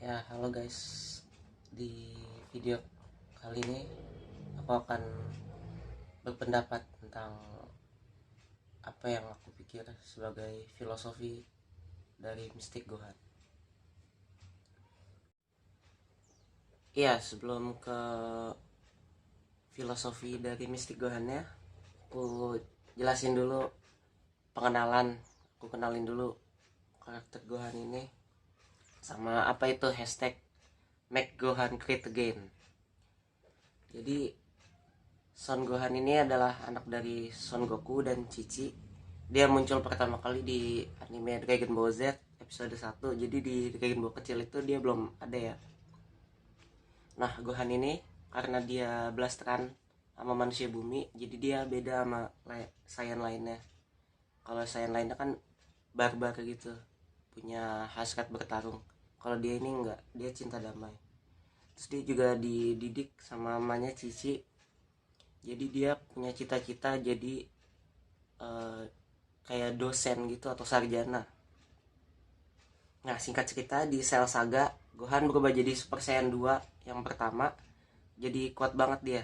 Ya, halo guys. Di video kali ini aku akan berpendapat tentang apa yang aku pikir sebagai filosofi dari Mystic Gohan. Iya, sebelum ke filosofi dari Mystic Gohan-nya, aku jelasin dulu pengenalan. Aku kenalin dulu karakter Gohan ini sama apa itu hashtag Make Gohan Great Again. Jadi Son Gohan ini adalah anak dari Son Goku dan Cici. Dia muncul pertama kali di anime Dragon Ball Z episode 1. Jadi di Dragon Ball kecil itu dia belum ada ya. Nah, Gohan ini karena dia blasteran sama manusia bumi, jadi dia beda sama Saiyan lainnya. Kalau Saiyan lainnya kan barbar gitu, punya hasrat bertarung. Kalau dia ini enggak, dia cinta damai. Terus dia juga dididik sama mamanya Cici. Jadi dia punya cita-cita jadi eh, kayak dosen gitu atau sarjana. Nah, singkat cerita di Cell Saga, Gohan berubah jadi Super Saiyan 2 yang pertama. Jadi kuat banget dia.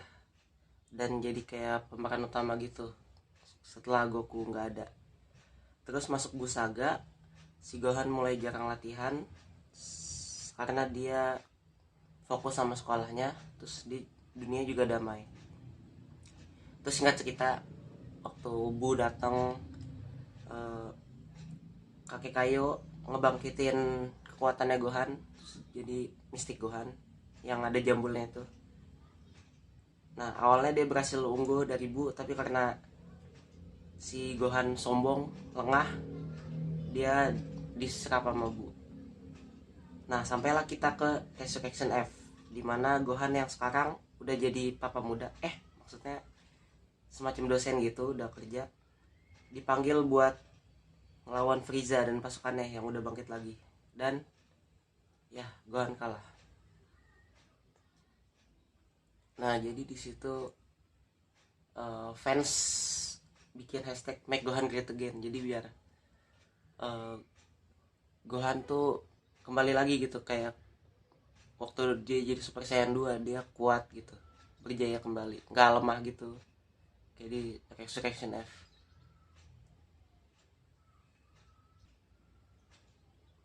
Dan jadi kayak pemeran utama gitu setelah Goku nggak ada. Terus masuk Buu Saga, si Gohan mulai jarang latihan karena dia fokus sama sekolahnya. Terus di dunia juga damai. Terus singkat cerita, waktu Buu datang, eh, kakek kayu ngebangkitin kekuatannya Gohan jadi Mystic Gohan yang ada jambulnya itu. Nah, awalnya dia berhasil unggul dari Bu, tapi karena si Gohan sombong, lengah, dia diserap sama Bu. Nah, sampailah kita ke Resurrection F, dimana Gohan yang sekarang udah jadi papa muda, maksudnya semacam dosen gitu, udah kerja, dipanggil buat ngelawan Frieza dan pasukannya yang udah bangkit lagi. Dan ya, Gohan kalah. Nah, jadi di situ fans bikin hashtag Make Gohan Great Again. Jadi biar uh, Gohan tuh kembali lagi gitu, kayak waktu dia jadi Super Saiyan 2 dia kuat gitu, berjaya kembali, nggak lemah gitu, kayak di Resurrection F.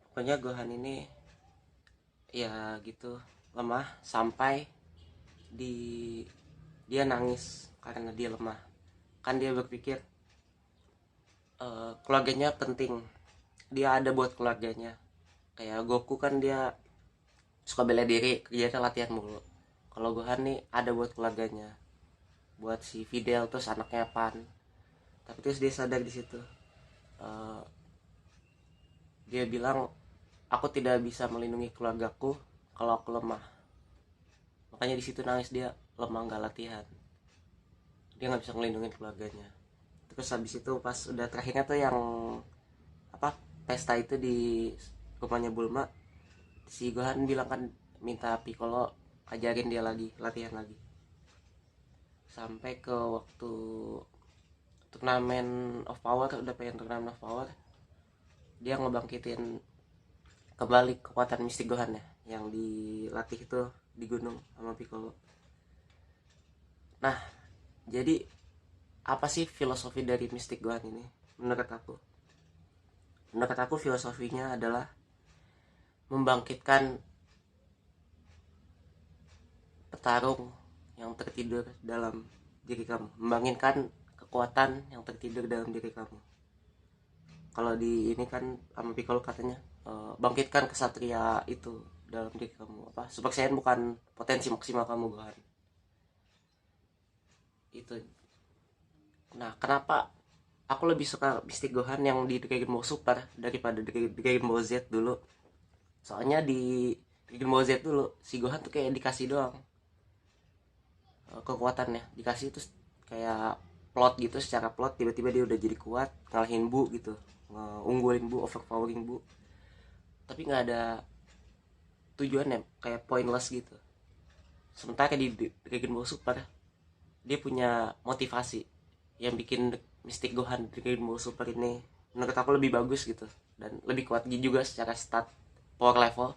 Pokoknya Gohan ini ya gitu, lemah sampai di dia nangis karena dia lemah. Kan dia berpikir keluarganya penting, dia ada buat keluarganya. Kayak Goku kan dia suka bela diri, kerjanya latihan mulu. Kalau Gohan nih ada buat keluarganya, buat si Fidel terus anaknya Pan. Tapi terus dia sadar di situ. Eh, dia bilang, aku tidak bisa melindungi keluargaku kalau aku lemah. Makanya di situ nangis dia, lemah nggak latihan. Dia nggak bisa melindungi keluarganya. Terus habis itu pas udah terakhirnya tuh yang apa, pesta itu di rumahnya Bulma, si Gohan bilang kan minta Piccolo ajarin dia lagi, latihan lagi. Sampai ke waktu turnamen of power, udah pengen turnamen of power, dia ngebangkitin kembali kekuatan Mystic Gohan ya, yang dilatih itu di gunung sama Piccolo. Nah, jadi apa sih filosofi dari Mystic Gohan ini? Menurut aku filosofinya adalah membangkitkan petarung yang tertidur dalam diri kamu, membangkitkan kekuatan yang tertidur dalam diri kamu. Kalau di ini kan sama Piccolo katanya, bangkitkan kesatria itu dalam diri kamu. Apa, Super Saiyan bukan potensi maksimal kamu, Gohan. Itu. Nah, kenapa aku lebih suka Mystic Gohan yang di Dragon Ball Super daripada di Dragon Ball Z dulu? Soalnya di Dragon Ball Z dulu si Gohan tuh kayak dikasih doang kekuatannya, dikasih terus kayak plot gitu, secara plot tiba-tiba dia udah jadi kuat, ngalahin Bu gitu, ngunggulin Bu, overpowering Bu, tapi nggak ada tujuannya, kayak pointless gitu. Sementara di Dragon Ball Super dia punya motivasi yang bikin Mystic Gohan Dragon Ball Super ini menurut aku lebih bagus gitu, dan lebih kuat juga secara stat, power level.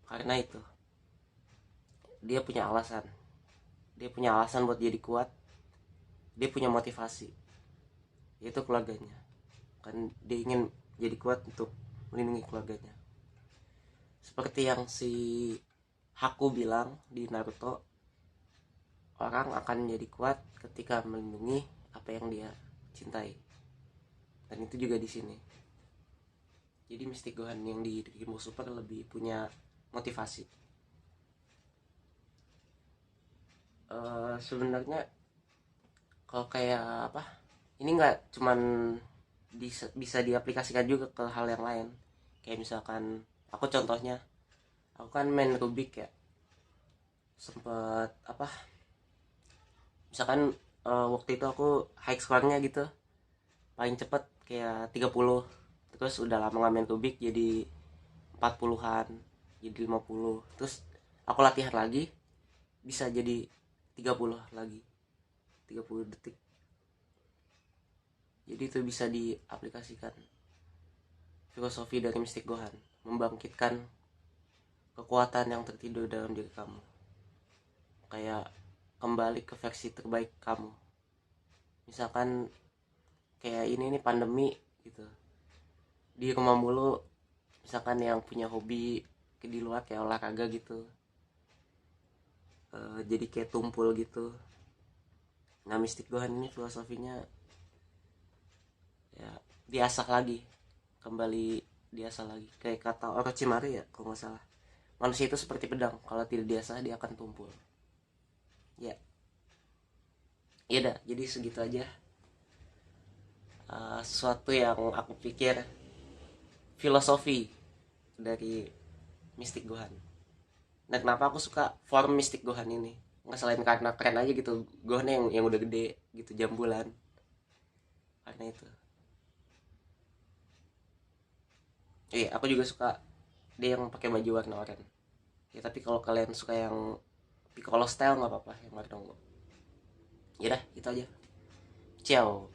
Karena itu dia punya alasan, buat jadi kuat, dia punya motivasi, yaitu keluarganya. Kan dia ingin jadi kuat untuk melindungi keluarganya. Seperti yang si Haku bilang di Naruto, orang akan menjadi kuat ketika melindungi apa yang dia cintai. Dan itu juga di sini. Jadi Mystic Gohan yang di Rainbow Super lebih punya motivasi. Sebenarnya kalau kayak apa, ini nggak cuman bisa diaplikasikan juga ke hal yang lain. Kayak misalkan aku contohnya, aku kan main Rubik ya, sempet apa, misalkan waktu itu aku high score-nya gitu paling cepet kayak 30, terus udah lama nggak main Rubik jadi 40-an, jadi 50, terus aku latihan lagi bisa jadi 30 lagi, 30 detik. Jadi itu bisa diaplikasikan filosofi dari Mystic Gohan, membangkitkan kekuatan yang tertidur dalam diri kamu, kayak kembali ke versi terbaik kamu. Misalkan kayak ini nih pandemi gitu, di rumah mulu, misalkan yang punya hobi di luar kayak olahraga gitu, jadi kayak tumpul gitu. Nah Mystic Gohan ini filosofinya ya diasah lagi, kembali diasah lagi, kayak kata Orochimaru ya kalau nggak salah, manusia itu seperti pedang, kalau tidak diasah dia akan tumpul. Ya, ya dah, jadi segitu aja. Sesuatu yang aku pikir filosofi dari Mystic Gohan. Nah kenapa aku suka form Mystic Gohan ini, nggak selain karena keren aja gitu Gohan yang udah gede gitu, jambulan. Karena itu aku juga suka dia yang pakai baju warna oranye ya, tapi kalau kalian suka yang Piccolo style nggak apa-apa yang warna ungu. Ya dah, itu aja. Ciao.